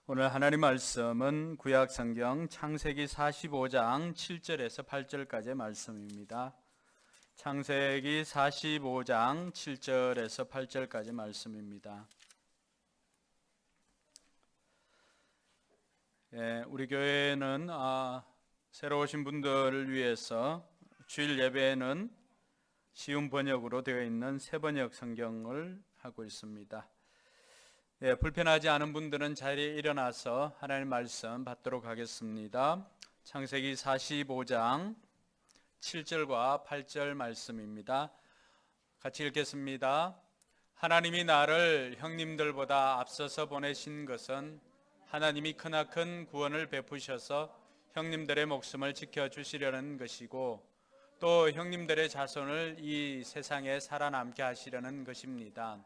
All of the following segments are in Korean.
오늘 하나님 말씀은 구약 성경 창세기 45장 7절에서 8절까지의 말씀입니다. 창세기 45장 7절에서 8절까지 말씀입니다. 우리 교회는 새로 오신 분들을 위해서 주일 예배에는 쉬운 번역으로 되어 있는 새 번역 성경을 하고 있습니다. 불편하지 않은 분들은 자리에 일어나서 하나님의 말씀 받도록 하겠습니다. 창세기 45장 7절과 8절 말씀입니다. 같이 읽겠습니다. 하나님이 나를 형님들보다 앞서서 보내신 것은 하나님이 크나큰 구원을 베푸셔서 형님들의 목숨을 지켜주시려는 것이고 또 형님들의 자손을 이 세상에 살아남게 하시려는 것입니다.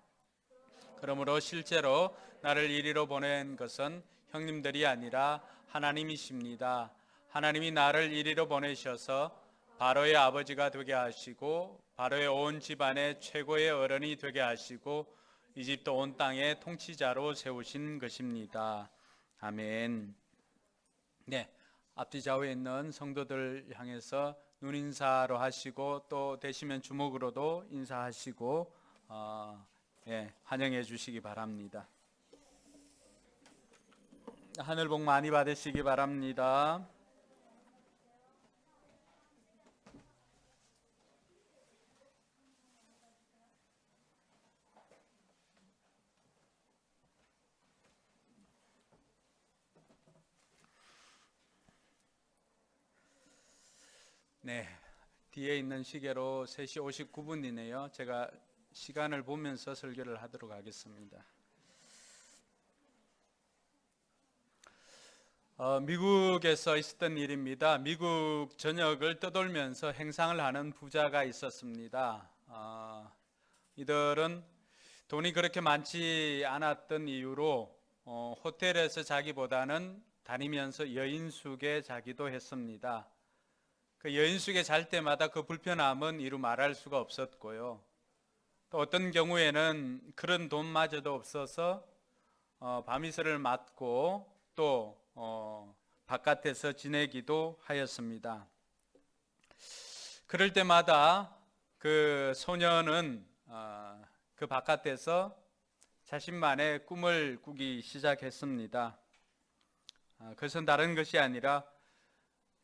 그러므로 실제로 나를 이리로 보낸 것은 형님들이 아니라 하나님이십니다. 하나님이 나를 이리로 보내셔서 바로의 아버지가 되게 하시고 바로의 온 집안의 최고의 어른이 되게 하시고 이집트 온 땅의 통치자로 세우신 것입니다. 아멘. 앞뒤 좌우에 있는 성도들 향해서 눈인사로 하시고 또 되시면 주먹으로도 인사하시고 환영해 주시기 바랍니다. 하늘 복 많이 받으시기 바랍니다. 뒤에 있는 시계로 3시 59분이네요. 제가 시간을 보면서 설교를 하도록 하겠습니다. 미국에서 있었던 일입니다. 미국 전역을 떠돌면서 행상을 하는 부자가 있었습니다. 이들은 돈이 그렇게 많지 않았던 이유로 호텔에서 자기보다는 다니면서 여인숙에 자기도 했습니다. 그 여인숙에 잘 때마다 그 불편함은 이루 말할 수가 없었고요. 또 어떤 경우에는 그런 돈마저도 없어서 밤이슬을 맞고 또 바깥에서 지내기도 하였습니다. 그럴 때마다 그 소녀는 그 바깥에서 자신만의 꿈을 꾸기 시작했습니다. 그것은 다른 것이 아니라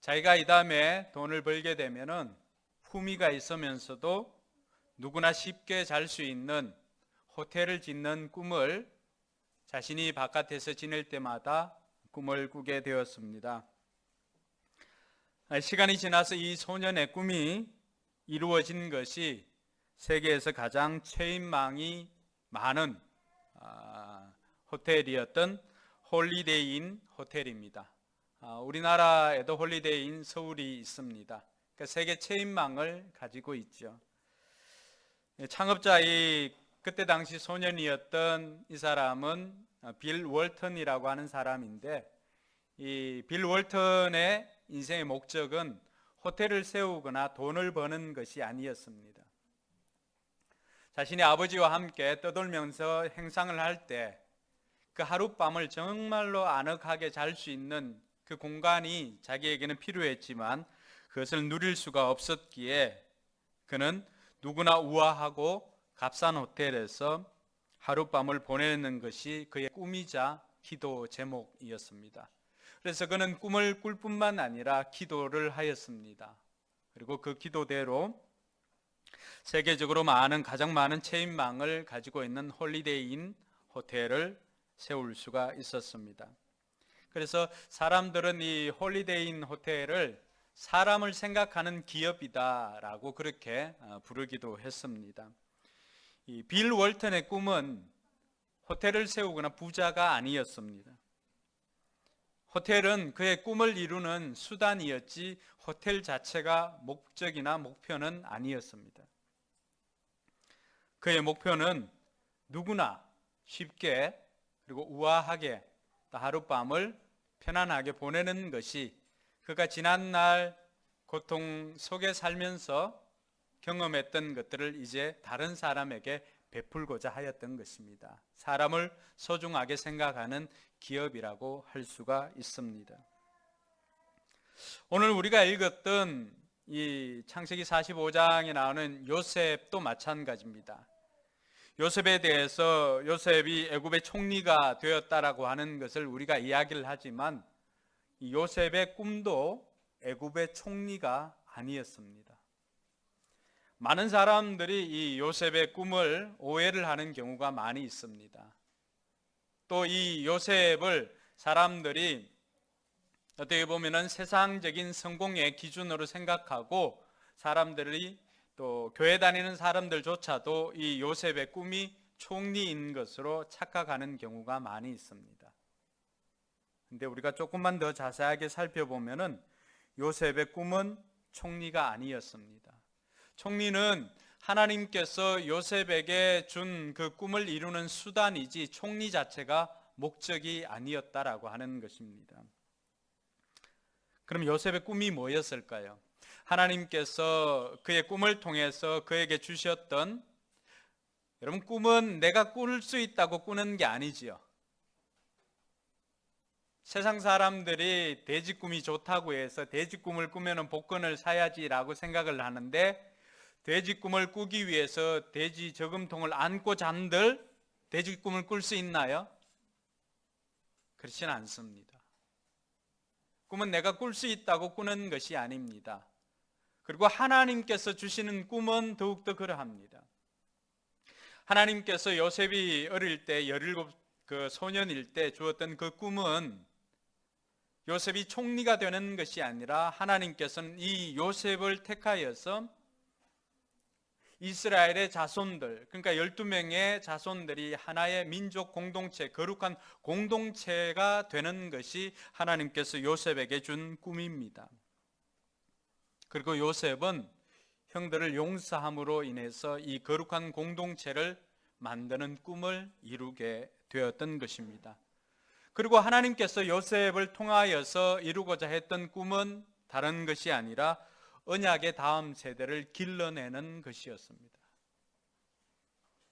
자기가 이 다음에 돈을 벌게 되면은 품위가 있으면서도 누구나 쉽게 잘 수 있는 호텔을 짓는 꿈을 자신이 바깥에서 지낼 때마다 꿈을 꾸게 되었습니다. 시간이 지나서 이 소년의 꿈이 이루어진 것이 세계에서 가장 체인망이 많은 호텔이었던 홀리데이인 호텔입니다. 우리나라에도 홀리데이인 서울이 있습니다. 그러니까 세계 체인망을 가지고 있죠. 창업자의 그때 당시 소년이었던 이 사람은 빌 월턴이라고 하는 사람인데, 이 빌 월턴의 인생의 목적은 호텔을 세우거나 돈을 버는 것이 아니었습니다. 자신의 아버지와 함께 떠돌면서 행상을 할 때 그 하룻밤을 정말로 아늑하게 잘 수 있는 그 공간이 자기에게는 필요했지만 그것을 누릴 수가 없었기에 그는 누구나 우아하고 값싼 호텔에서 하룻밤을 보내는 것이 그의 꿈이자 기도 제목이었습니다. 그래서 그는 꿈을 꿀 뿐만 아니라 기도를 하였습니다. 그리고 그 기도대로 세계적으로 가장 많은 체인망을 가지고 있는 홀리데이인 호텔을 세울 수가 있었습니다. 그래서 사람들은 이 홀리데이인 호텔을 사람을 생각하는 기업이다라고 그렇게 부르기도 했습니다. 이 빌 월턴의 꿈은 호텔을 세우거나 부자가 아니었습니다. 호텔은 그의 꿈을 이루는 수단이었지 호텔 자체가 목적이나 목표는 아니었습니다. 그의 목표는 누구나 쉽게 그리고 우아하게 하룻밤을 편안하게 보내는 것이 그가 지난날 고통 속에 살면서 경험했던 것들을 이제 다른 사람에게 베풀고자 하였던 것입니다. 사람을 소중하게 생각하는 기업이라고 할 수가 있습니다. 오늘 우리가 읽었던 이 창세기 45장에 나오는 요셉도 마찬가지입니다. 요셉에 대해서 요셉이 애굽의 총리가 되었다라고 하는 것을 우리가 이야기를 하지만 이 요셉의 꿈도 애굽의 총리가 아니었습니다. 많은 사람들이 이 요셉의 꿈을 오해를 하는 경우가 많이 있습니다. 또 이 요셉을 사람들이 어떻게 보면은 세상적인 성공의 기준으로 생각하고 사람들이 또 교회 다니는 사람들조차도 이 요셉의 꿈이 총리인 것으로 착각하는 경우가 많이 있습니다. 근데 우리가 조금만 더 자세하게 살펴보면은 요셉의 꿈은 총리가 아니었습니다. 총리는 하나님께서 요셉에게 준 그 꿈을 이루는 수단이지 총리 자체가 목적이 아니었다라고 하는 것입니다. 그럼 요셉의 꿈이 뭐였을까요? 하나님께서 그의 꿈을 통해서 그에게 주셨던, 여러분 꿈은 내가 꿀 수 있다고 꾸는 게 아니지요. 세상 사람들이 돼지 꿈이 좋다고 해서 돼지 꿈을 꾸면 복권을 사야지라고 생각을 하는데 돼지 꿈을 꾸기 위해서 돼지 저금통을 안고 잠들 돼지 꿈을 꿀 수 있나요? 그렇지는 않습니다. 꿈은 내가 꿀 수 있다고 꾸는 것이 아닙니다. 그리고 하나님께서 주시는 꿈은 더욱더 그러합니다. 하나님께서 요셉이 어릴 때 17 소년일 때 주었던 그 꿈은 요셉이 총리가 되는 것이 아니라 하나님께서는 이 요셉을 택하여서 이스라엘의 자손들, 그러니까 12명의 자손들이 하나의 민족 공동체, 거룩한 공동체가 되는 것이 하나님께서 요셉에게 준 꿈입니다. 그리고 요셉은 형들을 용서함으로 인해서 이 거룩한 공동체를 만드는 꿈을 이루게 되었던 것입니다. 그리고 하나님께서 요셉을 통하여서 이루고자 했던 꿈은 다른 것이 아니라 언약의 다음 세대를 길러내는 것이었습니다.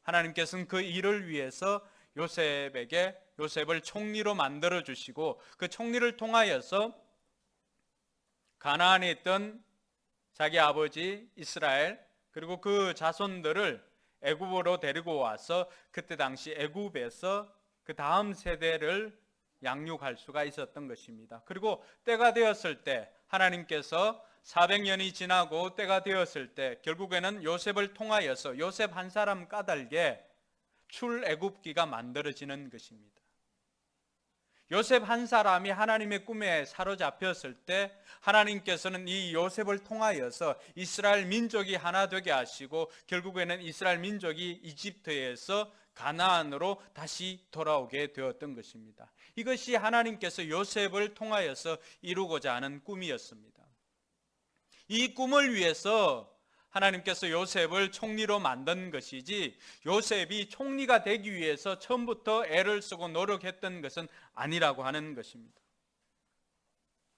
하나님께서는 그 일을 위해서 요셉을 총리로 만들어 주시고 그 총리를 통하여서 가나안에 있던 자기 아버지 이스라엘 그리고 그 자손들을 애굽으로 데리고 와서 그때 당시 애굽에서 그 다음 세대를 양육할 수가 있었던 것입니다. 그리고 때가 되었을 때 하나님께서 400년이 지나고 때가 되었을 때 결국에는 요셉을 통하여서 요셉 한 사람 까닭에 출애굽기가 만들어지는 것입니다. 요셉 한 사람이 하나님의 꿈에 사로잡혔을 때 하나님께서는 이 요셉을 통하여서 이스라엘 민족이 하나 되게 하시고 결국에는 이스라엘 민족이 이집트에서 가나안으로 다시 돌아오게 되었던 것입니다. 이것이 하나님께서 요셉을 통하여서 이루고자 하는 꿈이었습니다. 이 꿈을 위해서 하나님께서 요셉을 총리로 만든 것이지 요셉이 총리가 되기 위해서 처음부터 애를 쓰고 노력했던 것은 아니라고 하는 것입니다.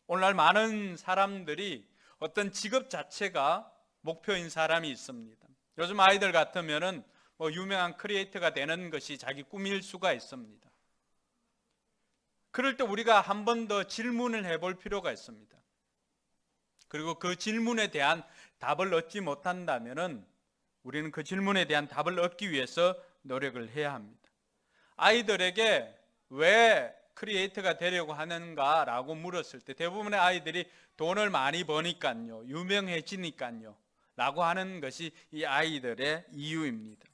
오늘날 많은 사람들이 어떤 직업 자체가 목표인 사람이 있습니다. 요즘 아이들 같으면은 유명한 크리에이터가 되는 것이 자기 꿈일 수가 있습니다. 그럴 때 우리가 한 번 더 질문을 해볼 필요가 있습니다. 그리고 그 질문에 대한 답을 얻지 못한다면은 우리는 그 질문에 대한 답을 얻기 위해서 노력을 해야 합니다. 아이들에게 왜 크리에이터가 되려고 하는가라고 물었을 때 대부분의 아이들이 돈을 많이 버니까요, 유명해지니까요 라고 하는 것이 이 아이들의 이유입니다.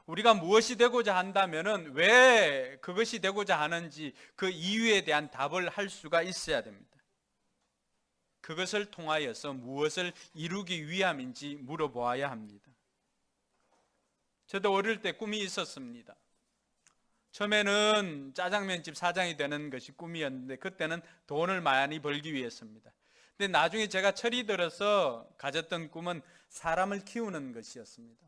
우리가 무엇이 되고자 한다면은 왜 그것이 되고자 하는지 그 이유에 대한 답을 할 수가 있어야 됩니다. 그것을 통하여서 무엇을 이루기 위함인지 물어보아야 합니다. 저도 어릴 때 꿈이 있었습니다. 처음에는 짜장면집 사장이 되는 것이 꿈이었는데 그때는 돈을 많이 벌기 위해서입니다. 근데 나중에 제가 철이 들어서 가졌던 꿈은 사람을 키우는 것이었습니다.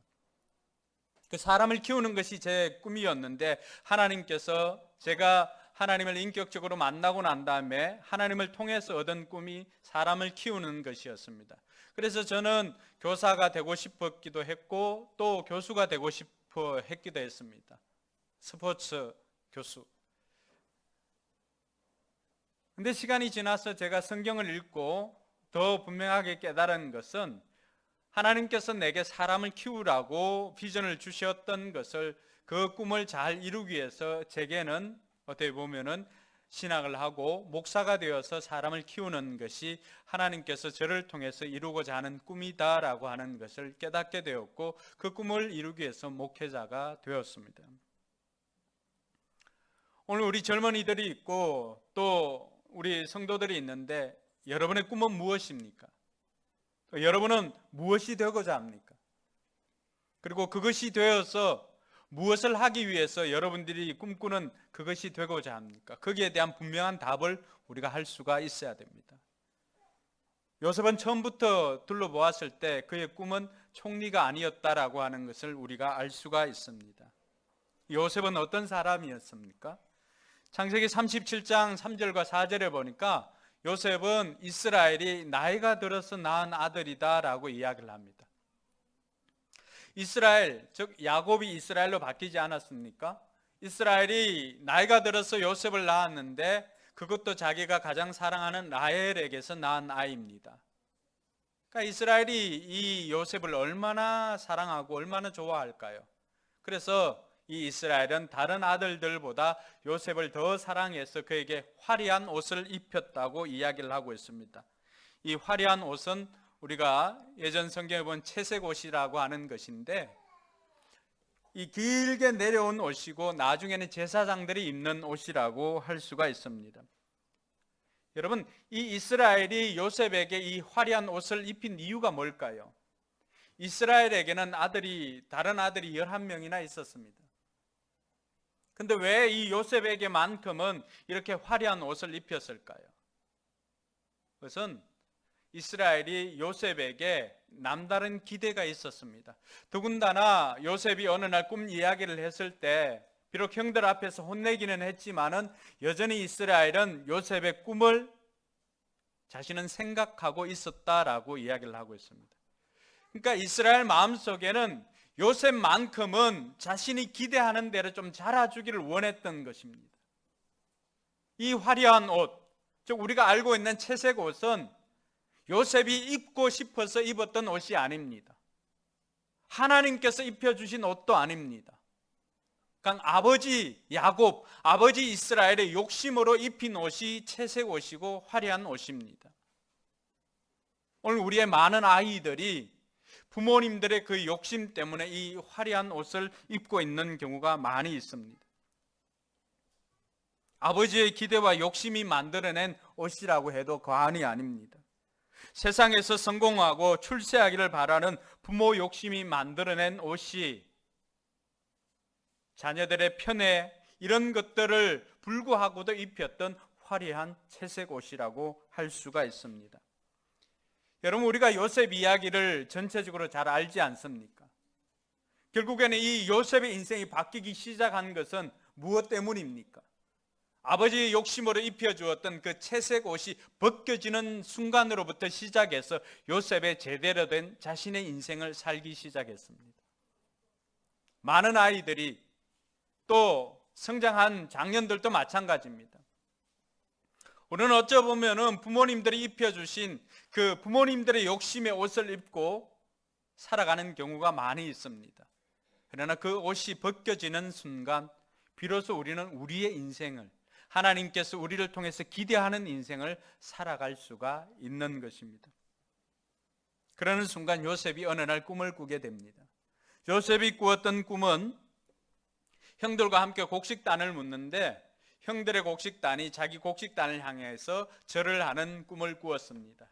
그 사람을 키우는 것이 제 꿈이었는데 하나님께서 제가 하나님을 인격적으로 만나고 난 다음에 하나님을 통해서 얻은 꿈이 사람을 키우는 것이었습니다. 그래서 저는 교사가 되고 싶었기도 했고 또 교수가 되고 싶어 했기도 했습니다. 스포츠 교수. 근데 시간이 지나서 제가 성경을 읽고 더 분명하게 깨달은 것은 하나님께서 내게 사람을 키우라고 비전을 주셨던 것을, 그 꿈을 잘 이루기 위해서 제게는 어떻게 보면은 신학을 하고 목사가 되어서 사람을 키우는 것이 하나님께서 저를 통해서 이루고자 하는 꿈이다라고 하는 것을 깨닫게 되었고, 그 꿈을 이루기 위해서 목회자가 되었습니다. 오늘 우리 젊은이들이 있고 또 우리 성도들이 있는데, 여러분의 꿈은 무엇입니까? 여러분은 무엇이 되고자 합니까? 그리고 그것이 되어서 무엇을 하기 위해서 여러분들이 꿈꾸는 그것이 되고자 합니까? 거기에 대한 분명한 답을 우리가 할 수가 있어야 됩니다. 요셉은 처음부터 둘러보았을 때 그의 꿈은 총리가 아니었다라고 하는 것을 우리가 알 수가 있습니다. 요셉은 어떤 사람이었습니까? 창세기 37장 3절과 4절에 보니까 요셉은 이스라엘이 나이가 들어서 낳은 아들이다 라고 이야기를 합니다. 이스라엘, 즉 야곱이 이스라엘로 바뀌지 않았습니까? 이스라엘이 나이가 들어서 요셉을 낳았는데 그것도 자기가 가장 사랑하는 라헬에게서 낳은 아이입니다. 그러니까 이스라엘이 이 요셉을 얼마나 사랑하고 얼마나 좋아할까요? 그래서 이 이스라엘은 다른 아들들보다 요셉을 더 사랑해서 그에게 화려한 옷을 입혔다고 이야기를 하고 있습니다. 이 화려한 옷은 우리가 예전 성경에 본 채색 옷이라고 하는 것인데, 이 길게 내려온 옷이고 나중에는 제사장들이 입는 옷이라고 할 수가 있습니다. 여러분, 이 이스라엘이 요셉에게 이 화려한 옷을 입힌 이유가 뭘까요? 이스라엘에게는 다른 아들이 11명이나 있었습니다. 근데 왜 이 요셉에게만큼은 이렇게 화려한 옷을 입혔을까요? 그것은 이스라엘이 요셉에게 남다른 기대가 있었습니다. 더군다나 요셉이 어느 날 꿈 이야기를 했을 때 비록 형들 앞에서 혼내기는 했지만은 여전히 이스라엘은 요셉의 꿈을 자신은 생각하고 있었다라고 이야기를 하고 있습니다. 그러니까 이스라엘 마음속에는 요셉만큼은 자신이 기대하는 대로 좀 자라주기를 원했던 것입니다. 이 화려한 옷, 즉 우리가 알고 있는 채색 옷은 요셉이 입고 싶어서 입었던 옷이 아닙니다. 하나님께서 입혀주신 옷도 아닙니다. 그냥 아버지 야곱, 아버지 이스라엘의 욕심으로 입힌 옷이 채색 옷이고 화려한 옷입니다. 오늘 우리의 많은 아이들이 부모님들의 그 욕심 때문에 이 화려한 옷을 입고 있는 경우가 많이 있습니다. 아버지의 기대와 욕심이 만들어낸 옷이라고 해도 과언이 아닙니다. 세상에서 성공하고 출세하기를 바라는 부모 욕심이 만들어낸 옷이 자녀들의 편애, 이런 것들을 불구하고도 입혔던 화려한 채색 옷이라고 할 수가 있습니다. 여러분, 우리가 요셉 이야기를 전체적으로 잘 알지 않습니까? 결국에는 이 요셉의 인생이 바뀌기 시작한 것은 무엇 때문입니까? 아버지의 욕심으로 입혀주었던 그 채색 옷이 벗겨지는 순간으로부터 시작해서 요셉의 제대로 된 자신의 인생을 살기 시작했습니다. 많은 아이들이, 또 성장한 장년들도 마찬가지입니다. 우리는 어쩌보면 부모님들이 입혀주신 그 부모님들의 욕심의 옷을 입고 살아가는 경우가 많이 있습니다. 그러나 그 옷이 벗겨지는 순간 비로소 우리는 우리의 인생을, 하나님께서 우리를 통해서 기대하는 인생을 살아갈 수가 있는 것입니다. 그러는 순간 요셉이 어느 날 꿈을 꾸게 됩니다. 요셉이 꾸었던 꿈은 형들과 함께 곡식단을 묻는데, 형들의 곡식단이 자기 곡식단을 향해서 절을 하는 꿈을 꾸었습니다.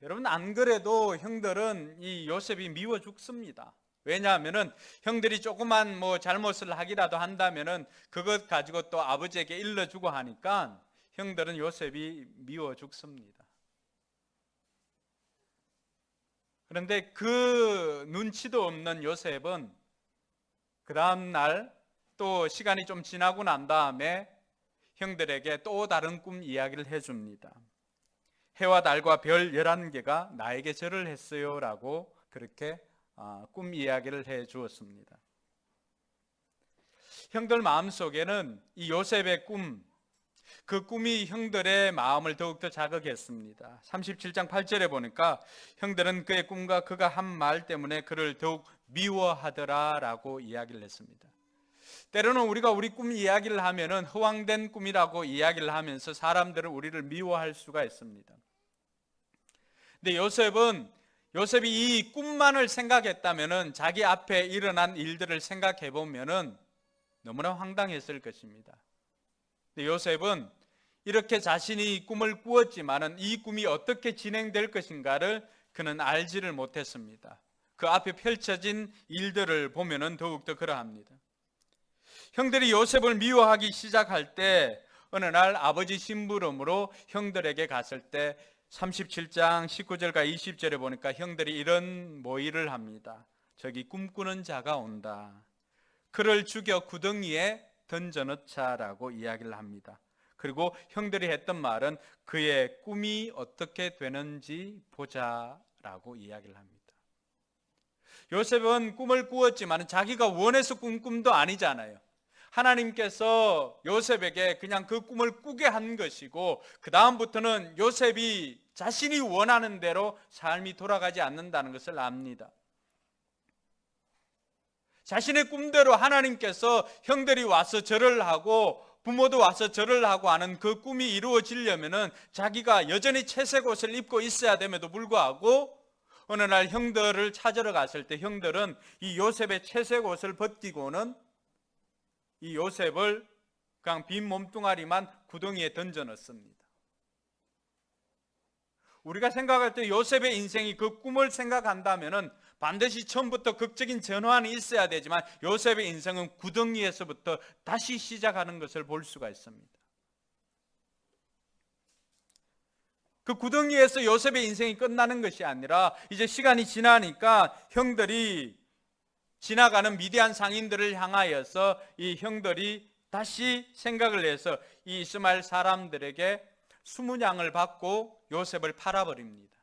여러분, 안 그래도 형들은 이 요셉이 미워 죽습니다. 왜냐하면은 형들이 조그만 잘못을 하기라도 한다면은 그것 가지고 또 아버지에게 일러주고 하니까 형들은 요셉이 미워 죽습니다. 그런데 그 눈치도 없는 요셉은 그 다음 날 또 시간이 좀 지나고 난 다음에 형들에게 또 다른 꿈 이야기를 해줍니다. 해와 달과 별 11개가 나에게 절을 했어요 라고 그렇게 꿈 이야기를 해 주었습니다. 형들 마음속에는 이 요셉의 꿈, 그 꿈이 형들의 마음을 더욱더 자극했습니다. 37장 8절에 보니까 형들은 그의 꿈과 그가 한 말 때문에 그를 더욱 미워하더라 라고 이야기를 했습니다. 때로는 우리가 우리 꿈 이야기를 하면은 허황된 꿈이라고 이야기를 하면서 사람들은 우리를 미워할 수가 있습니다. 근데 요셉이 이 꿈만을 생각했다면은 자기 앞에 일어난 일들을 생각해 보면은 너무나 황당했을 것입니다. 근데 요셉은 이렇게 자신이 꿈을 꾸었지만은 이 꿈이 어떻게 진행될 것인가를 그는 알지를 못했습니다. 그 앞에 펼쳐진 일들을 보면은 더욱더 그러합니다. 형들이 요셉을 미워하기 시작할 때 어느 날 아버지 심부름으로 형들에게 갔을 때 37장 19절과 20절에 보니까 형들이 이런 모의를 합니다. 저기 꿈꾸는 자가 온다. 그를 죽여 구덩이에 던져넣자라고 이야기를 합니다. 그리고 형들이 했던 말은 그의 꿈이 어떻게 되는지 보자라고 이야기를 합니다. 요셉은 꿈을 꾸었지만 자기가 원해서 꾼 꿈도 아니잖아요. 하나님께서 요셉에게 그냥 그 꿈을 꾸게 한 것이고 그 다음부터는 요셉이 자신이 원하는 대로 삶이 돌아가지 않는다는 것을 압니다. 자신의 꿈대로 하나님께서 형들이 와서 절을 하고 부모도 와서 절을 하고 하는 그 꿈이 이루어지려면은 자기가 여전히 채색 옷을 입고 있어야 됨에도 불구하고 어느 날 형들을 찾으러 갔을 때 형들은 이 요셉의 채색 옷을 벗기고는 이 요셉을 그냥 빈 몸뚱아리만 구덩이에 던져 넣습니다. 우리가 생각할 때 요셉의 인생이 그 꿈을 생각한다면은 반드시 처음부터 극적인 전환이 있어야 되지만 요셉의 인생은 구덩이에서부터 다시 시작하는 것을 볼 수가 있습니다. 그 구덩이에서 요셉의 인생이 끝나는 것이 아니라 이제 시간이 지나니까 형들이 지나가는 미디안 상인들을 향하여서 이 형들이 다시 생각을 해서 이 이스마엘 사람들에게 수문양을 받고 요셉을 팔아버립니다.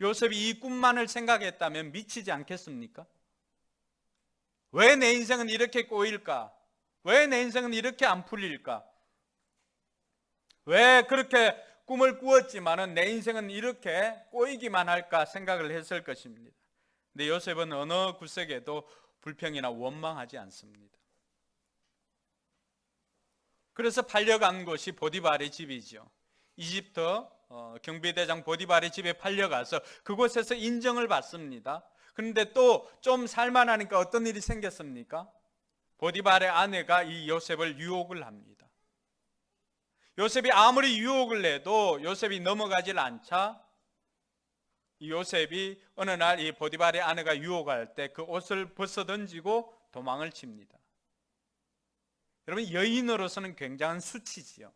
요셉이 이 꿈만을 생각했다면 미치지 않겠습니까? 왜 내 인생은 이렇게 꼬일까? 왜 내 인생은 이렇게 안 풀릴까? 왜 그렇게 꿈을 꾸었지만은 내 인생은 이렇게 꼬이기만 할까 생각을 했을 것입니다. 근데 요셉은 어느 구석에도 불평이나 원망하지 않습니다. 그래서 팔려간 곳이 보디발의 집이죠. 이집트 경비대장 보디발의 집에 팔려가서 그곳에서 인정을 받습니다. 그런데 또 좀 살만하니까 어떤 일이 생겼습니까? 보디발의 아내가 이 요셉을 유혹을 합니다. 요셉이 아무리 유혹을 해도 요셉이 넘어가질 않자 이 요셉이 어느 날 이 보디발의 아내가 유혹할 때 그 옷을 벗어 던지고 도망을 칩니다. 여러분, 여인으로서는 굉장한 수치지요.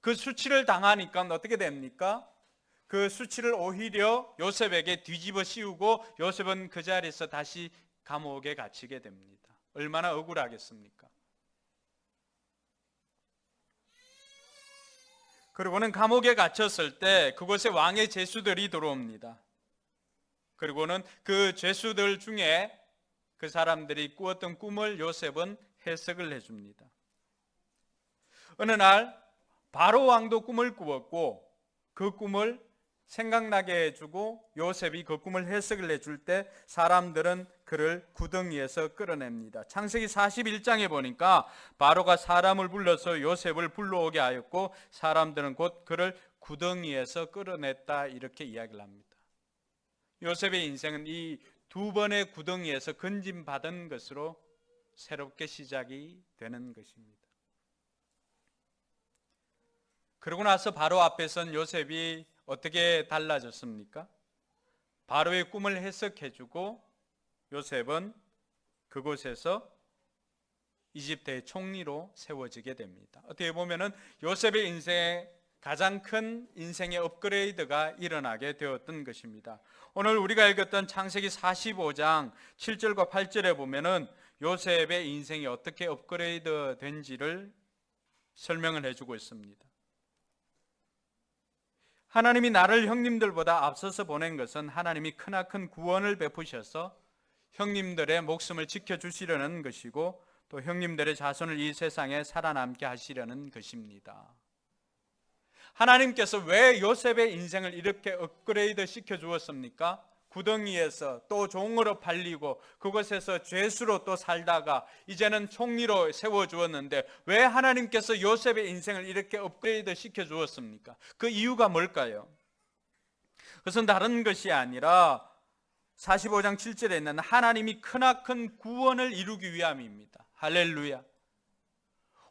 그 수치를 당하니까 어떻게 됩니까? 그 수치를 오히려 요셉에게 뒤집어 씌우고 요셉은 그 자리에서 다시 감옥에 갇히게 됩니다. 얼마나 억울하겠습니까? 그리고는 감옥에 갇혔을 때 그곳에 왕의 죄수들이 들어옵니다. 그리고는 그 죄수들 중에 그 사람들이 꾸었던 꿈을 요셉은 해석을 해줍니다. 어느 날 바로 왕도 꿈을 꾸었고 그 꿈을 생각나게 해주고 요셉이 그 꿈을 해석을 해줄 때 사람들은 그를 구덩이에서 끌어냅니다. 창세기 41장에 보니까 바로가 사람을 불러서 요셉을 불러오게 하였고 사람들은 곧 그를 구덩이에서 끌어냈다 이렇게 이야기를 합니다. 요셉의 인생은 이 두 번의 구덩이에서 건짐받은 것으로 새롭게 시작이 되는 것입니다. 그러고 나서 바로 앞에 선 요셉이 어떻게 달라졌습니까? 바로의 꿈을 해석해주고 요셉은 그곳에서 이집트의 총리로 세워지게 됩니다. 어떻게 보면은 요셉의 인생에 가장 큰 인생의 업그레이드가 일어나게 되었던 것입니다. 오늘 우리가 읽었던 창세기 45장 7절과 8절에 보면은 요셉의 인생이 어떻게 업그레이드 된지를 설명을 해주고 있습니다. 하나님이 나를 형님들보다 앞서서 보낸 것은 하나님이 크나큰 구원을 베푸셔서 형님들의 목숨을 지켜주시려는 것이고 또 형님들의 자손을 이 세상에 살아남게 하시려는 것입니다. 하나님께서 왜 요셉의 인생을 이렇게 업그레이드 시켜 주었습니까? 구덩이에서 또 종으로 팔리고 그곳에서 죄수로 또 살다가 이제는 총리로 세워주었는데 왜 하나님께서 요셉의 인생을 이렇게 업그레이드 시켜 주었습니까? 그 이유가 뭘까요? 그것은 다른 것이 아니라 45장 7절에 있는 하나님이 크나큰 구원을 이루기 위함입니다. 할렐루야.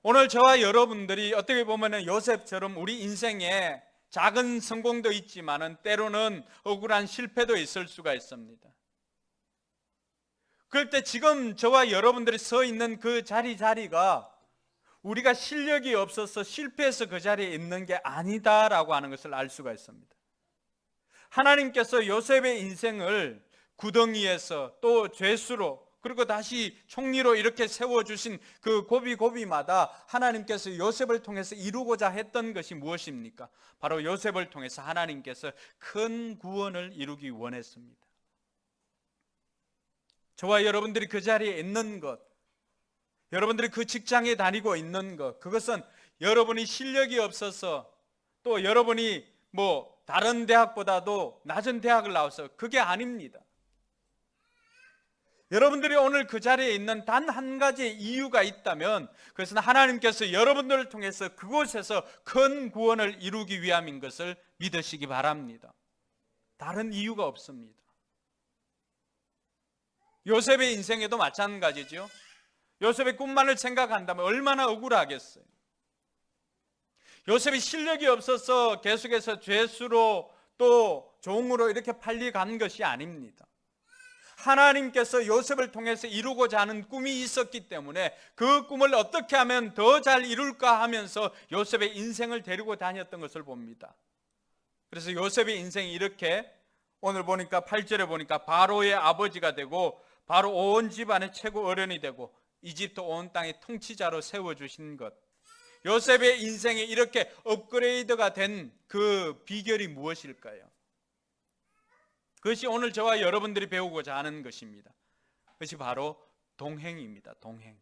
오늘 저와 여러분들이 어떻게 보면 요셉처럼 우리 인생에 작은 성공도 있지만 때로는 억울한 실패도 있을 수가 있습니다. 그럴 때 지금 저와 여러분들이 서 있는 그 자리가 우리가 실력이 없어서 실패해서 그 자리에 있는 게 아니다라고 하는 것을 알 수가 있습니다. 하나님께서 요셉의 인생을 구덩이에서 또 죄수로 그리고 다시 총리로 이렇게 세워주신 그 고비고비마다 하나님께서 요셉을 통해서 이루고자 했던 것이 무엇입니까? 바로 요셉을 통해서 하나님께서 큰 구원을 이루기 원했습니다. 저와 여러분들이 그 자리에 있는 것, 여러분들이 그 직장에 다니고 있는 것, 그것은 여러분이 실력이 없어서 또 여러분이 다른 대학보다도 낮은 대학을 나와서 그게 아닙니다. 여러분들이 오늘 그 자리에 있는 단 한 가지의 이유가 있다면 그것은 하나님께서 여러분들을 통해서 그곳에서 큰 구원을 이루기 위함인 것을 믿으시기 바랍니다. 다른 이유가 없습니다. 요셉의 인생에도 마찬가지죠. 요셉의 꿈만을 생각한다면 얼마나 억울하겠어요. 요셉이 실력이 없어서 계속해서 죄수로 또 종으로 이렇게 팔려간 것이 아닙니다. 하나님께서 요셉을 통해서 이루고자 하는 꿈이 있었기 때문에 그 꿈을 어떻게 하면 더 잘 이룰까 하면서 요셉의 인생을 데리고 다녔던 것을 봅니다. 그래서 요셉의 인생이 이렇게 오늘 보니까 8절에 보니까 바로의 아버지가 되고 바로 온 집안의 최고 어른이 되고 이집트 온 땅의 통치자로 세워주신 것, 요셉의 인생이 이렇게 업그레이드가 된 그 비결이 무엇일까요? 그것이 오늘 저와 여러분들이 배우고자 하는 것입니다. 그것이 바로 동행입니다. 동행.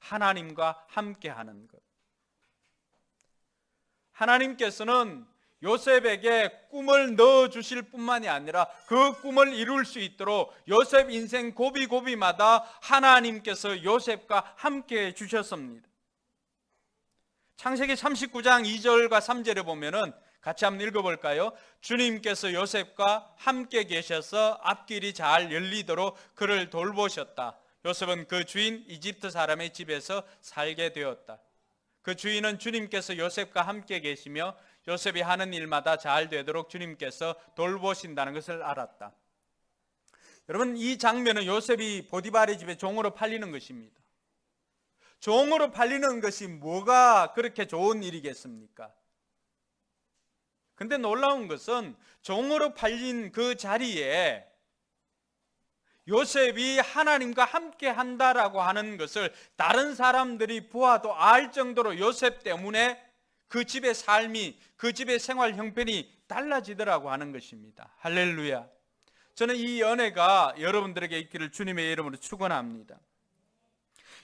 하나님과 함께하는 것. 하나님께서는 요셉에게 꿈을 넣어주실 뿐만이 아니라 그 꿈을 이룰 수 있도록 요셉 인생 고비고비마다 하나님께서 요셉과 함께해 주셨습니다. 창세기 39장 2절과 3절에 보면은 같이 한번 읽어볼까요? 주님께서 요셉과 함께 계셔서 앞길이 잘 열리도록 그를 돌보셨다. 요셉은 그 주인 이집트 사람의 집에서 살게 되었다. 그 주인은 주님께서 요셉과 함께 계시며 요셉이 하는 일마다 잘 되도록 주님께서 돌보신다는 것을 알았다. 여러분, 이 장면은 요셉이 보디발의 집에 종으로 팔리는 것입니다. 종으로 팔리는 것이 뭐가 그렇게 좋은 일이겠습니까? 근데 놀라운 것은 종으로 팔린 그 자리에 요셉이 하나님과 함께 한다라고 하는 것을 다른 사람들이 보아도 알 정도로 요셉 때문에 그 집의 삶이, 그 집의 생활 형편이 달라지더라고 하는 것입니다. 할렐루야. 저는 이 은혜가 여러분들에게 있기를 주님의 이름으로 축원합니다.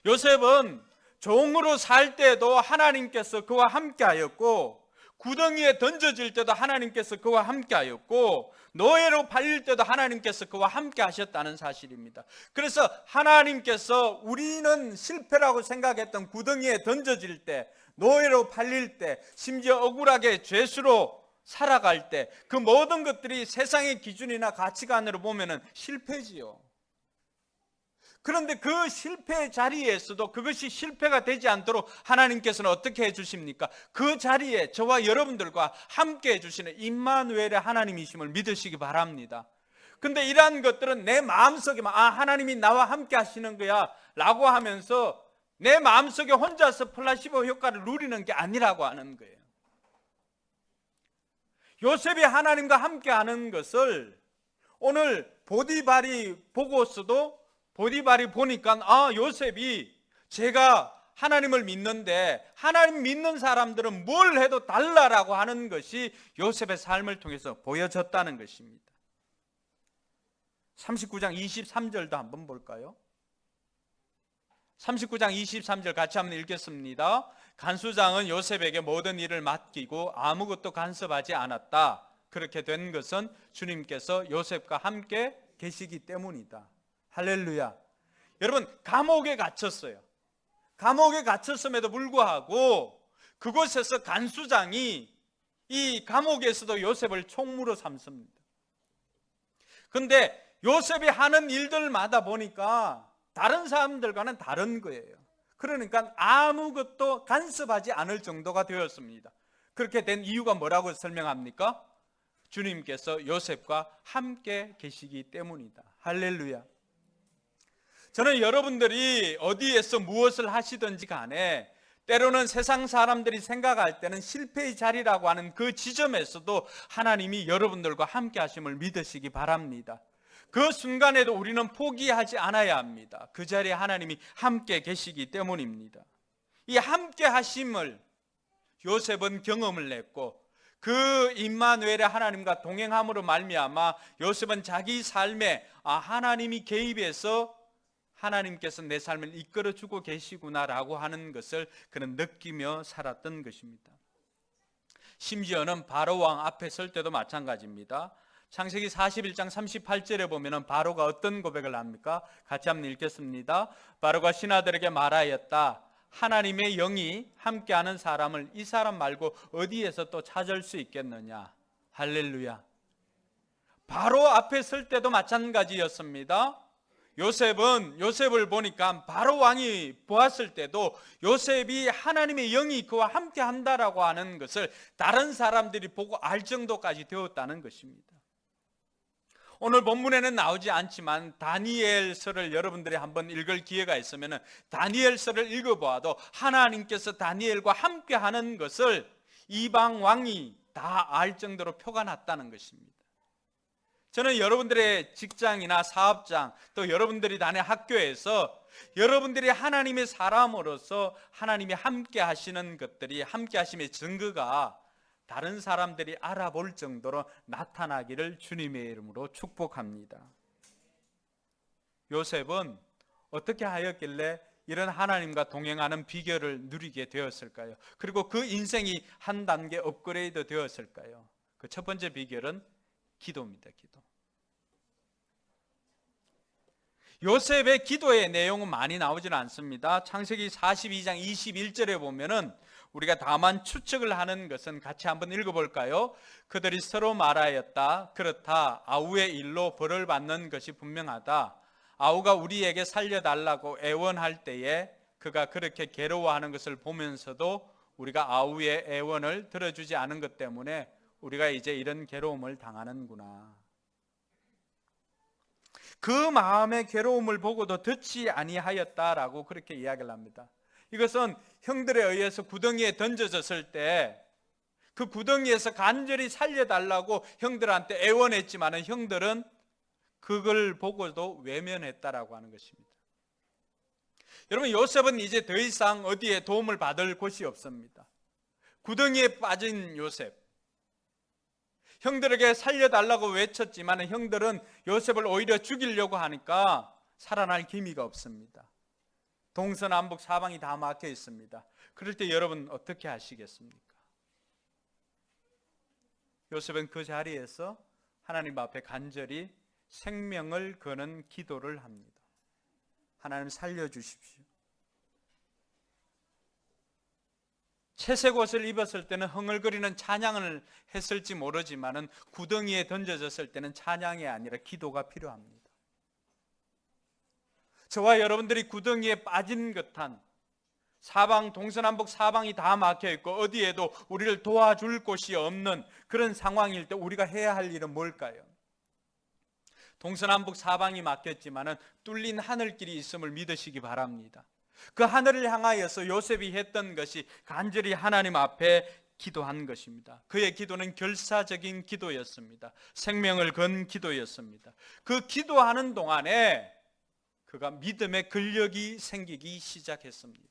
요셉은 종으로 살 때도 하나님께서 그와 함께 하였고 구덩이에 던져질 때도 하나님께서 그와 함께 하였고 노예로 팔릴 때도 하나님께서 그와 함께 하셨다는 사실입니다. 그래서 하나님께서 우리는 실패라고 생각했던 구덩이에 던져질 때, 노예로 팔릴 때, 심지어 억울하게 죄수로 살아갈 때 그 모든 것들이 세상의 기준이나 가치관으로 보면은 실패지요. 그런데 그 실패 자리에서도 그것이 실패가 되지 않도록 하나님께서는 어떻게 해주십니까? 그 자리에 저와 여러분들과 함께 해주시는 임마누엘의 하나님이심을 믿으시기 바랍니다. 근데 이러한 것들은 내 마음속에만 하나님이 나와 함께 하시는 거야 라고 하면서 내 마음속에 혼자서 플라시보 효과를 누리는 게 아니라고 하는 거예요. 요셉이 하나님과 함께 하는 것을 오늘 보디발이 보고서도 보디발이 보니까 요셉이 제가 하나님을 믿는데 하나님 믿는 사람들은 뭘 해도 달라라고 하는 것이 요셉의 삶을 통해서 보여졌다는 것입니다. 39장 23절도 한번 볼까요? 39장 23절 같이 한번 읽겠습니다. 간수장은 요셉에게 모든 일을 맡기고 아무것도 간섭하지 않았다. 그렇게 된 것은 주님께서 요셉과 함께 계시기 때문이다. 할렐루야. 여러분, 감옥에 갇혔어요. 감옥에 갇혔음에도 불구하고 그곳에서 간수장이 이 감옥에서도 요셉을 총무로 삼습니다. 그런데 요셉이 하는 일들마다 보니까 다른 사람들과는 다른 거예요. 그러니까 아무것도 간섭하지 않을 정도가 되었습니다. 그렇게 된 이유가 뭐라고 설명합니까? 주님께서 요셉과 함께 계시기 때문이다. 할렐루야. 저는 여러분들이 어디에서 무엇을 하시든지 간에 때로는 세상 사람들이 생각할 때는 실패의 자리라고 하는 그 지점에서도 하나님이 여러분들과 함께 하심을 믿으시기 바랍니다. 그 순간에도 우리는 포기하지 않아야 합니다. 그 자리에 하나님이 함께 계시기 때문입니다. 이 함께 하심을 요셉은 경험을 했고 그 임마누엘의 하나님과 동행함으로 말미암아 요셉은 자기 삶에 하나님이 개입해서 하나님께서 내 삶을 이끌어주고 계시구나라고 하는 것을 그는 느끼며 살았던 것입니다. 심지어는 바로 왕 앞에 설 때도 마찬가지입니다. 창세기 41장 38절에 보면 바로가 어떤 고백을 합니까? 같이 한번 읽겠습니다. 바로가 신하들에게 말하였다. 하나님의 영이 함께하는 사람을 이 사람 말고 어디에서 또 찾을 수 있겠느냐. 할렐루야. 바로 앞에 설 때도 마찬가지였습니다. 요셉을 보니까 바로 왕이 보았을 때도 요셉이 하나님의 영이 그와 함께 한다라고 하는 것을 다른 사람들이 보고 알 정도까지 되었다는 것입니다. 오늘 본문에는 나오지 않지만 다니엘서를 여러분들이 한번 읽을 기회가 있으면 다니엘서를 읽어보아도 하나님께서 다니엘과 함께 하는 것을 이방 왕이 다 알 정도로 표가 났다는 것입니다. 저는 여러분들의 직장이나 사업장 또 여러분들이 다니는 학교에서 여러분들이 하나님의 사람으로서 하나님이 함께 하시는 것들이 함께 하심의 증거가 다른 사람들이 알아볼 정도로 나타나기를 주님의 이름으로 축복합니다. 요셉은 어떻게 하였길래 이런 하나님과 동행하는 비결을 누리게 되었을까요? 그리고 그 인생이 한 단계 업그레이드 되었을까요? 그 첫 번째 비결은 기도입니다. 기도. 요셉의 기도의 내용은 많이 나오지는 않습니다. 창세기 42장 21절에 보면은 우리가 다만 추측을 하는 것은 같이 한번 읽어볼까요? 그들이 서로 말하였다. 그렇다. 아우의 일로 벌을 받는 것이 분명하다. 아우가 우리에게 살려달라고 애원할 때에 그가 그렇게 괴로워하는 것을 보면서도 우리가 아우의 애원을 들어주지 않은 것 때문에 우리가 이제 이런 괴로움을 당하는구나. 그 마음의 괴로움을 보고도 듣지 아니하였다라고 그렇게 이야기를 합니다. 이것은 형들에 의해서 구덩이에 던져졌을 때 그 구덩이에서 간절히 살려달라고 형들한테 애원했지만 형들은 그걸 보고도 외면했다라고 하는 것입니다. 여러분, 요셉은 이제 더 이상 어디에 도움을 받을 곳이 없습니다. 구덩이에 빠진 요셉, 형들에게 살려달라고 외쳤지만 형들은 요셉을 오히려 죽이려고 하니까 살아날 기미가 없습니다. 동서남북 사방이 다 막혀 있습니다. 그럴 때 여러분 어떻게 하시겠습니까? 요셉은 그 자리에서 하나님 앞에 간절히 생명을 거는 기도를 합니다. 하나님 살려주십시오. 채색 옷을 입었을 때는 흥얼거리는 찬양을 했을지 모르지만 구덩이에 던져졌을 때는 찬양이 아니라 기도가 필요합니다. 저와 여러분들이 구덩이에 빠진 듯한 사방 동서남북 사방이 다 막혀 있고 어디에도 우리를 도와줄 곳이 없는 그런 상황일 때 우리가 해야 할 일은 뭘까요? 동서남북 사방이 막혔지만 뚫린 하늘길이 있음을 믿으시기 바랍니다. 그 하늘을 향하여서 요셉이 했던 것이 간절히 하나님 앞에 기도한 것입니다. 그의 기도는 결사적인 기도였습니다. 생명을 건 기도였습니다. 그 기도하는 동안에 그가 믿음의 근력이 생기기 시작했습니다.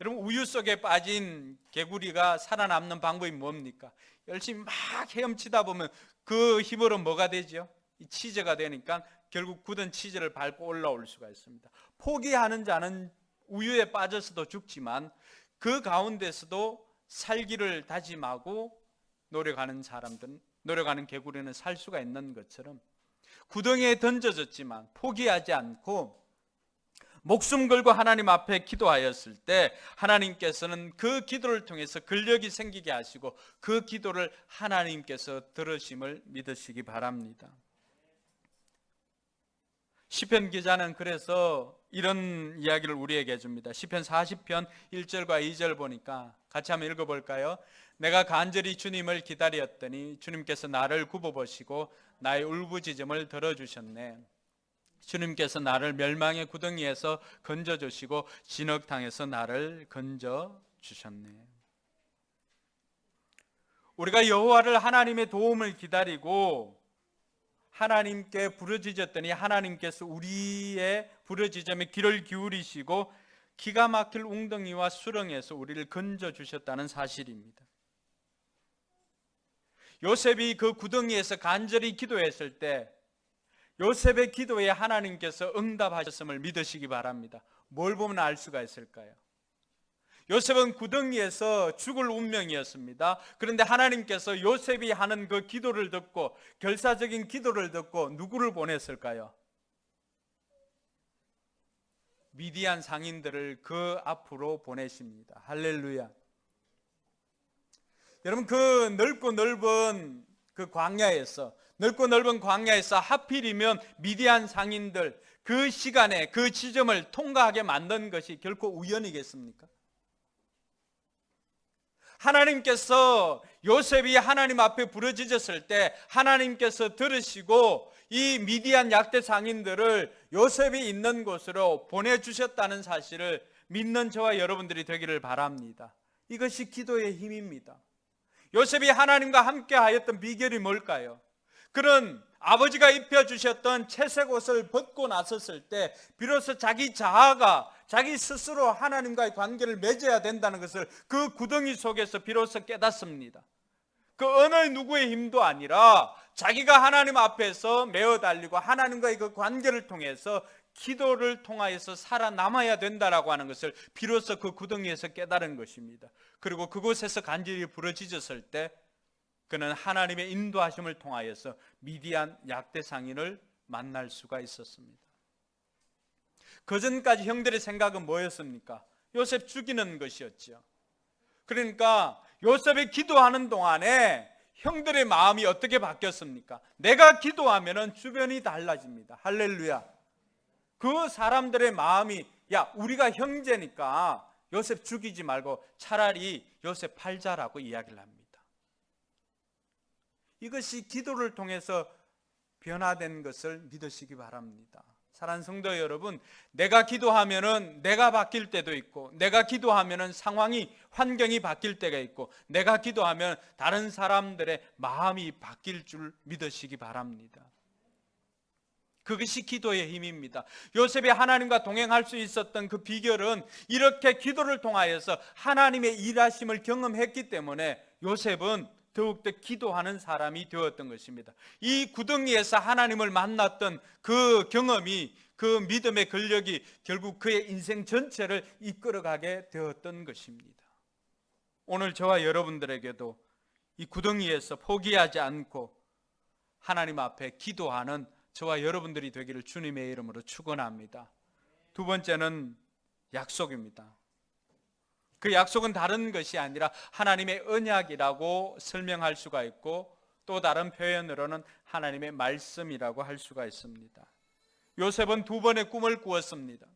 여러분, 우유 속에 빠진 개구리가 살아남는 방법이 뭡니까? 열심히 막 헤엄치다 보면 그 힘으로 뭐가 되죠? 이 치즈가 되니까 결국 굳은 치즈를 밟고 올라올 수가 있습니다. 포기하는 자는 우유에 빠져서도 죽지만 그 가운데서도 살기를 다짐하고 노력하는 사람들은, 노력하는 개구리는 살 수가 있는 것처럼 구덩이에 던져졌지만 포기하지 않고 목숨 걸고 하나님 앞에 기도하였을 때 하나님께서는 그 기도를 통해서 근력이 생기게 하시고 그 기도를 하나님께서 들으심을 믿으시기 바랍니다. 시편 기자는 그래서 이런 이야기를 우리에게 해줍니다. 시편 40편 1절과 2절 보니까 같이 한번 읽어볼까요? 내가 간절히 주님을 기다렸더니 주님께서 나를 굽어보시고 나의 울부짖음을 들어주셨네. 주님께서 나를 멸망의 구덩이에서 건져주시고 진흙탕에서 나를 건져주셨네. 우리가 여호와를 하나님의 도움을 기다리고 하나님께 부르짖었더니 하나님께서 우리의 부르짖음에 귀를 기울이시고 기가 막힐 웅덩이와 수렁에서 우리를 건져주셨다는 사실입니다. 요셉이 그 구덩이에서 간절히 기도했을 때 요셉의 기도에 하나님께서 응답하셨음을 믿으시기 바랍니다. 뭘 보면 알 수가 있을까요? 요셉은 구덩이에서 죽을 운명이었습니다. 그런데 하나님께서 요셉이 하는 그 기도를 듣고, 결사적인 기도를 듣고 누구를 보냈을까요? 미디안 상인들을 그 앞으로 보내십니다. 할렐루야. 여러분, 그 넓고 넓은 그 광야에서, 넓고 넓은 광야에서 하필이면 미디안 상인들 그 시간에 그 지점을 통과하게 만든 것이 결코 우연이겠습니까? 하나님께서 요셉이 하나님 앞에 부르짖었을 때 하나님께서 들으시고 이 미디안 약대 상인들을 요셉이 있는 곳으로 보내주셨다는 사실을 믿는 저와 여러분들이 되기를 바랍니다. 이것이 기도의 힘입니다. 요셉이 하나님과 함께 하였던 비결이 뭘까요? 그런 아버지가 입혀주셨던 채색 옷을 벗고 나섰을 때 비로소 자기 자아가, 자기 스스로 하나님과의 관계를 맺어야 된다는 것을 그 구덩이 속에서 비로소 깨닫습니다. 그 어느 누구의 힘도 아니라 자기가 하나님 앞에서 메어 달리고 하나님과의 그 관계를 통해서 기도를 통하여서 살아남아야 된다라고 하는 것을 비로소 그 구덩이에서 깨달은 것입니다. 그리고 그곳에서 간절히 부르짖었을 때 그는 하나님의 인도하심을 통하여서 미디안 약대 상인을 만날 수가 있었습니다. 그전까지 형들의 생각은 뭐였습니까? 요셉 죽이는 것이었죠. 그러니까 요셉이 기도하는 동안에 형들의 마음이 어떻게 바뀌었습니까? 내가 기도하면 주변이 달라집니다. 할렐루야. 그 사람들의 마음이, 야, 우리가 형제니까 요셉 죽이지 말고 차라리 요셉 팔자라고 이야기를 합니다. 이것이 기도를 통해서 변화된 것을 믿으시기 바랍니다. 사랑하는 성도 여러분, 내가 기도하면은 내가 바뀔 때도 있고, 내가 기도하면은 상황이, 환경이 바뀔 때가 있고, 내가 기도하면 다른 사람들의 마음이 바뀔 줄 믿으시기 바랍니다. 그것이 기도의 힘입니다. 요셉이 하나님과 동행할 수 있었던 그 비결은 이렇게 기도를 통하여서 하나님의 일하심을 경험했기 때문에 요셉은 더욱더 기도하는 사람이 되었던 것입니다. 이 구덩이에서 하나님을 만났던 그 경험이, 그 믿음의 근력이 결국 그의 인생 전체를 이끌어가게 되었던 것입니다. 오늘 저와 여러분들에게도 이 구덩이에서 포기하지 않고 하나님 앞에 기도하는 저와 여러분들이 되기를 주님의 이름으로 축원합니다. 두 번째는 약속입니다. 그 약속은 다른 것이 아니라 하나님의 언약이라고 설명할 수가 있고, 또 다른 표현으로는 하나님의 말씀이라고 할 수가 있습니다. 요셉은 두 번의 꿈을 꾸었습니다.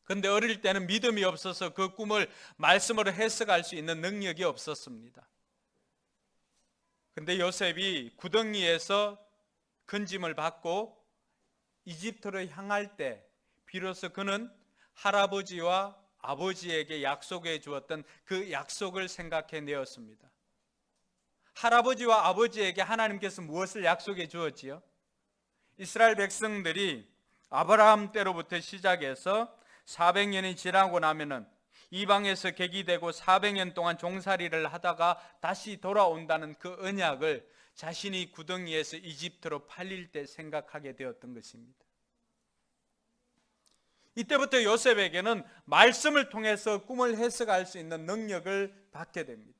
그런데 어릴 때는 믿음이 없어서 그 꿈을 말씀으로 해석할 수 있는 능력이 없었습니다. 그런데 요셉이 구덩이에서 건짐을 받고 이집트로 향할 때 비로소 그는 할아버지와 아버지에게 약속해 주었던 그 약속을 생각해내었습니다. 할아버지와 아버지에게 하나님께서 무엇을 약속해 주었지요? 이스라엘 백성들이 아브라함 때로부터 시작해서 400년이 지나고 나면은 이방에서 객이되고 400년 동안 종살이를 하다가 다시 돌아온다는 그 언약을 자신이 구덩이에서 이집트로 팔릴 때 생각하게 되었던 것입니다. 이때부터 요셉에게는 말씀을 통해서 꿈을 해석할 수 있는 능력을 받게 됩니다.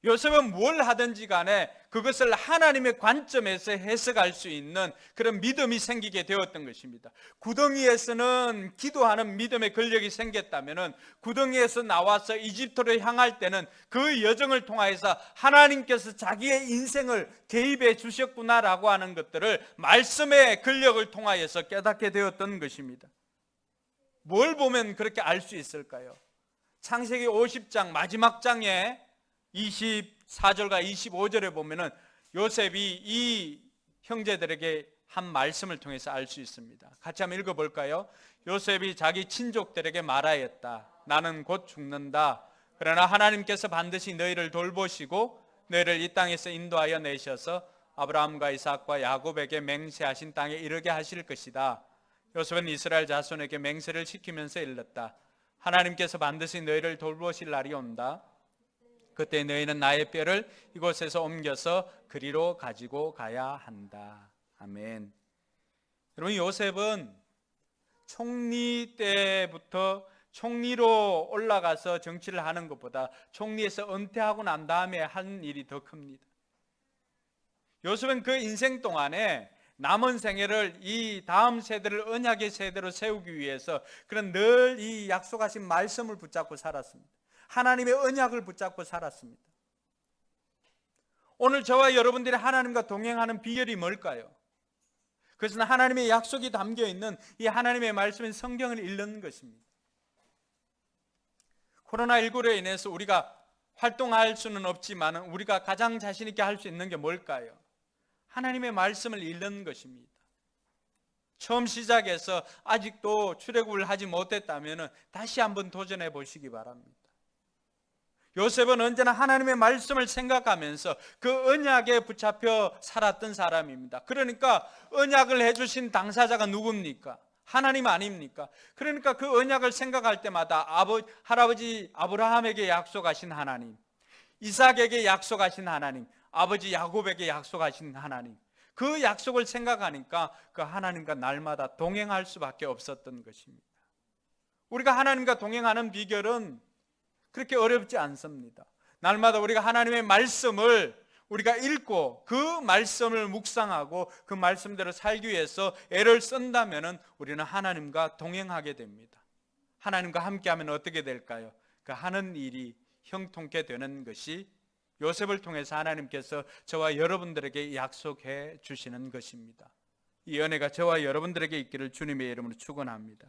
요셉은 뭘 하든지 간에 그것을 하나님의 관점에서 해석할 수 있는 그런 믿음이 생기게 되었던 것입니다. 구덩이에서는 기도하는 믿음의 권력이 생겼다면 구덩이에서 나와서 이집트로 향할 때는 그 여정을 통해서 하나님께서 자기의 인생을 개입해 주셨구나라고 하는 것들을 말씀의 권력을 통하여서 깨닫게 되었던 것입니다. 뭘 보면 그렇게 알 수 있을까요? 창세기 50장 마지막 장에 24절과 25절에 보면은 요셉이 이 형제들에게 한 말씀을 통해서 알 수 있습니다. 같이 한번 읽어볼까요? 요셉이 자기 친족들에게 말하였다. 나는 곧 죽는다. 그러나 하나님께서 반드시 너희를 돌보시고 너희를 이 땅에서 인도하여 내셔서 아브라함과 이삭과 야곱에게 맹세하신 땅에 이르게 하실 것이다. 요셉은 이스라엘 자손에게 맹세를 시키면서 일렀다. 하나님께서 반드시 너희를 돌보실 날이 온다. 그때 너희는 나의 뼈를 이곳에서 옮겨서 그리로 가지고 가야 한다. 아멘. 여러분, 요셉은 총리 때부터 총리로 올라가서 정치를 하는 것보다 총리에서 은퇴하고 난 다음에 한 일이 더 큽니다. 요셉은 그 인생 동안에 남은 생애를 이 다음 세대를 언약의 세대로 세우기 위해서 그런 늘 이 약속하신 말씀을 붙잡고 살았습니다. 하나님의 언약을 붙잡고 살았습니다. 오늘 저와 여러분들이 하나님과 동행하는 비결이 뭘까요? 그것은 하나님의 약속이 담겨 있는 이 하나님의 말씀인 성경을 읽는 것입니다. 코로나19로 인해서 우리가 활동할 수는 없지만 우리가 가장 자신 있게 할 수 있는 게 뭘까요? 하나님의 말씀을 읽는 것입니다. 처음 시작해서 아직도 출애굽을 하지 못했다면 다시 한번 도전해 보시기 바랍니다. 요셉은 언제나 하나님의 말씀을 생각하면서 그 언약에 붙잡혀 살았던 사람입니다. 그러니까 언약을 해주신 당사자가 누굽니까? 하나님 아닙니까? 그러니까 그 언약을 생각할 때마다 할아버지 아브라함에게 약속하신 하나님, 이삭에게 약속하신 하나님, 아버지 야곱에게 약속하신 하나님, 그 약속을 생각하니까 그 하나님과 날마다 동행할 수밖에 없었던 것입니다. 우리가 하나님과 동행하는 비결은 그렇게 어렵지 않습니다. 날마다 우리가 하나님의 말씀을 우리가 읽고 그 말씀을 묵상하고 그 말씀대로 살기 위해서 애를 쓴다면 우리는 하나님과 동행하게 됩니다. 하나님과 함께하면 어떻게 될까요? 그 하는 일이 형통케 되는 것이 요셉을 통해서 하나님께서 저와 여러분들에게 약속해 주시는 것입니다. 이 은혜가 저와 여러분들에게 있기를 주님의 이름으로 축원합니다.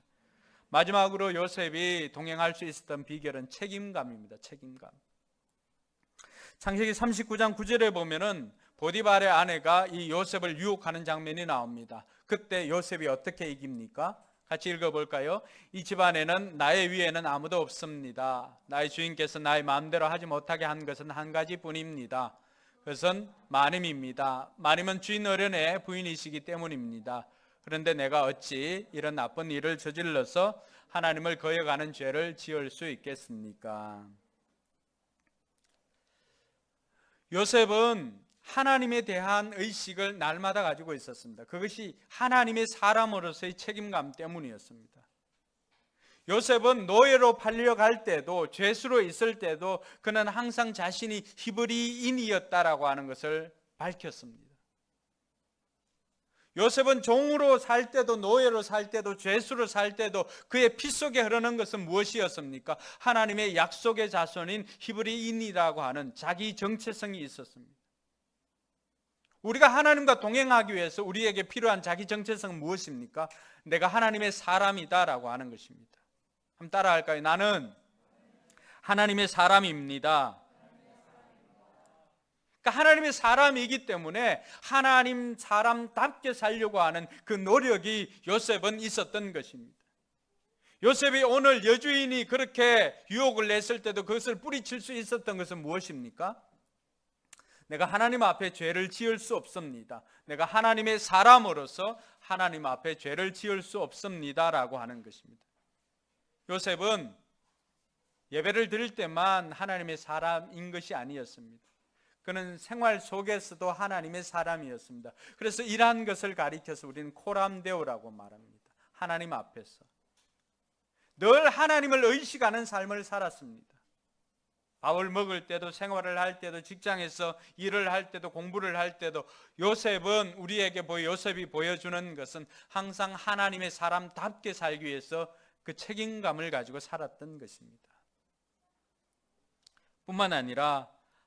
마지막으로 요셉이 동행할 수 있었던 비결은 책임감입니다. 책임감. 창세기 39장 9절에 보면은 보디발의 아내가 이 요셉을 유혹하는 장면이 나옵니다. 그때 요셉이 어떻게 이깁니까? 같이 읽어볼까요? 이 집안에는 나의 위에는 아무도 없습니다. 나의 주인께서 나의 마음대로 하지 못하게 한 것은 한 가지뿐입니다. 그것은 마님입니다. 마님은 주인 어른의 부인이시기 때문입니다. 그런데 내가 어찌 이런 나쁜 일을 저질러서 하나님을 거역하는 죄를 지을 수 있겠습니까? 요셉은 하나님에 대한 의식을 날마다 가지고 있었습니다. 그것이 하나님의 사람으로서의 책임감 때문이었습니다. 요셉은 노예로 팔려갈 때도 죄수로 있을 때도 그는 항상 자신이 히브리인이었다라고 하는 것을 밝혔습니다. 요셉은 종으로 살 때도 노예로 살 때도 죄수로 살 때도 그의 피 속에 흐르는 것은 무엇이었습니까? 하나님의 약속의 자손인 히브리인이라고 하는 자기 정체성이 있었습니다. 우리가 하나님과 동행하기 위해서 우리에게 필요한 자기 정체성은 무엇입니까? 내가 하나님의 사람이다라고 하는 것입니다. 한번 따라할까요? 나는 하나님의 사람입니다. 그러니까 하나님의 사람이기 때문에 하나님 사람답게 살려고 하는 그 노력이 요셉은 있었던 것입니다. 요셉이 오늘 여주인이 그렇게 유혹을 냈을 때도 그것을 뿌리칠 수 있었던 것은 무엇입니까? 내가 하나님 앞에 죄를 지을 수 없습니다. 내가 하나님의 사람으로서 하나님 앞에 죄를 지을 수 없습니다라고 하는 것입니다. 요셉은 예배를 드릴 때만 하나님의 사람인 것이 아니었습니다. 그는 생활 속에서도 하나님의 사람이었습니다. 그래서 이러한 것을 가리켜서 우리는 코람데오라고 말합니다. 하나님 앞에서 늘 하나님을 의식하는 삶을 살았습니다. 밥을 먹을 때도, 생활을 할 때도, 직장에서 일을 할 때도, 공부를 할 때도 요셉은 요셉이 보여주는 것은 항상 하나님의 사람답게 살기 위해서 그 책임감을 가지고 살았던 것입니다.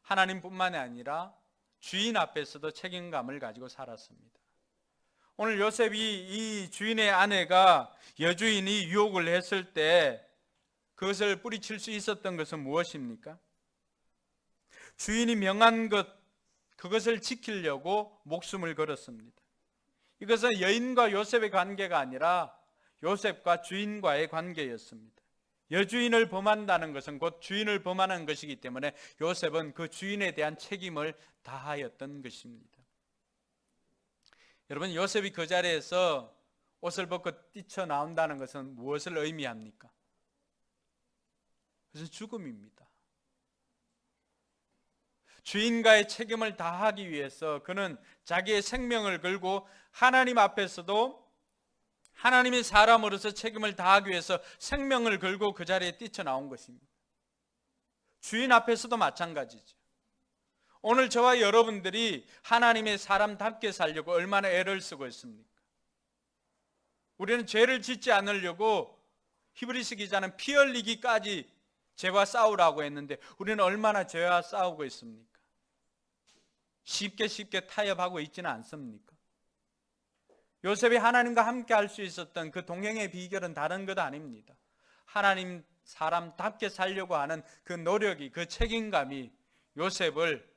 하나님뿐만 아니라 주인 앞에서도 책임감을 가지고 살았습니다. 오늘 요셉이 이 주인의 아내가 여주인이 유혹을 했을 때 그것을 뿌리칠 수 있었던 것은 무엇입니까? 주인이 명한 그것을 지키려고 목숨을 걸었습니다. 이것은 여인과 요셉의 관계가 아니라 요셉과 주인과의 관계였습니다. 여주인을 범한다는 것은 곧 주인을 범하는 것이기 때문에 요셉은 그 주인에 대한 책임을 다하였던 것입니다. 여러분, 요셉이 그 자리에서 옷을 벗고 뛰쳐나온다는 것은 무엇을 의미합니까? 그것은 죽음입니다. 주인과의 책임을 다하기 위해서 그는 자기의 생명을 걸고 하나님 앞에서도 하나님의 사람으로서 책임을 다하기 위해서 생명을 걸고 그 자리에 뛰쳐나온 것입니다. 주인 앞에서도 마찬가지죠. 오늘 저와 여러분들이 하나님의 사람답게 살려고 얼마나 애를 쓰고 있습니까? 우리는 죄를 짓지 않으려고 히브리서 기자는 피 흘리기까지 죄와 싸우라고 했는데 우리는 얼마나 죄와 싸우고 있습니까? 쉽게 타협하고 있지는 않습니까? 요셉이 하나님과 함께 할 수 있었던 그 동행의 비결은 다른 것 아닙니다. 하나님 사람답게 살려고 하는 그 노력이, 그 책임감이 요셉을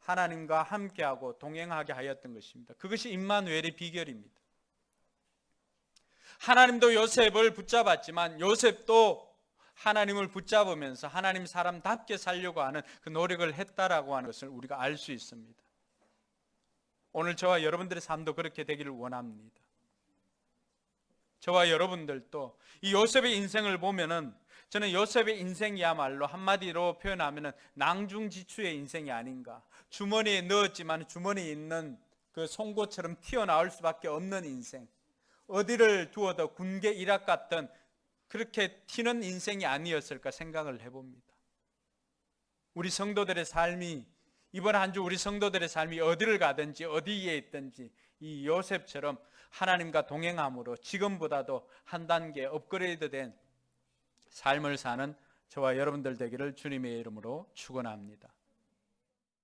하나님과 함께하고 동행하게 하였던 것입니다. 그것이 임마누엘의 비결입니다. 하나님도 요셉을 붙잡았지만 요셉도 하나님을 붙잡으면서 하나님 사람답게 살려고 하는 그 노력을 했다라고 하는 것을 우리가 알 수 있습니다. 오늘 저와 여러분들의 삶도 그렇게 되기를 원합니다. 저와 여러분들도 이 요셉의 인생을 보면은 저는 요셉의 인생이야말로 한마디로 표현하면은 낭중지추의 인생이 아닌가. 주머니에 넣었지만 주머니에 있는 그 송곳처럼 튀어나올 수밖에 없는 인생. 어디를 두어도 군계 일학 같던 그렇게 튀는 인생이 아니었을까 생각을 해봅니다. 우리 성도들의 삶이, 이번 한 주 우리 성도들의 삶이 어디를 가든지 어디에 있든지 이 요셉처럼 하나님과 동행함으로 지금보다도 한 단계 업그레이드된 삶을 사는 저와 여러분들 되기를 주님의 이름으로 축원합니다.